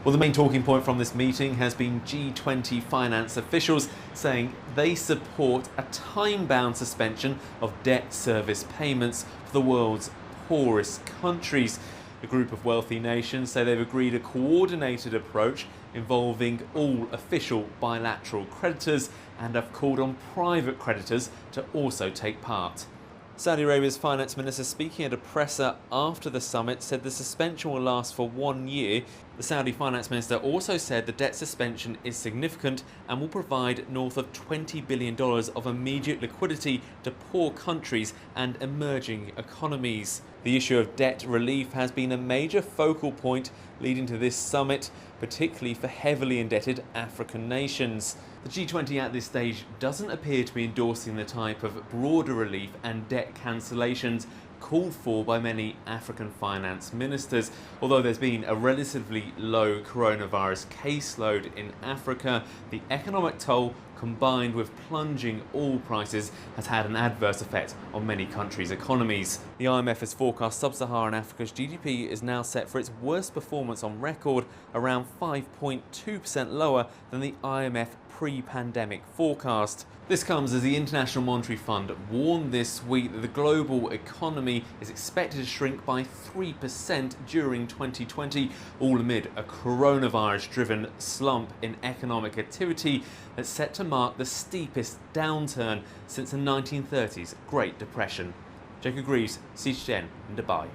Well, the main talking point from this meeting has been G20 finance officials saying they support a time-bound suspension of debt service payments for the world's poorest countries. A group of wealthy nations say they've agreed a coordinated approach involving all official bilateral creditors and have called on private creditors to also take part. Saudi Arabia's finance minister, speaking at a presser after the summit, said the suspension will last for 1 year. The Saudi finance minister also said the debt suspension is significant and will provide north of $20 billion of immediate liquidity to poor countries and emerging economies. The issue of debt relief has been a major focal point leading to this summit, particularly for heavily indebted African nations. The G20 at this stage doesn't appear to be endorsing the type of broader relief and debt cancellations called for by many African finance ministers. Although there's been a relatively low coronavirus caseload in Africa, the economic toll combined with plunging oil prices has had an adverse effect on many countries' economies. The IMF has forecast sub-Saharan Africa's GDP is now set for its worst performance on record, around 5.2% lower than the IMF pre-pandemic forecast. This comes as the International Monetary Fund warned this week that the global economy is expected to shrink by 3% during 2020, all amid a coronavirus-driven slump in economic activity that's set to mark the steepest downturn since the 1930s Great Depression. Jacob Greaves, CGTN in Dubai.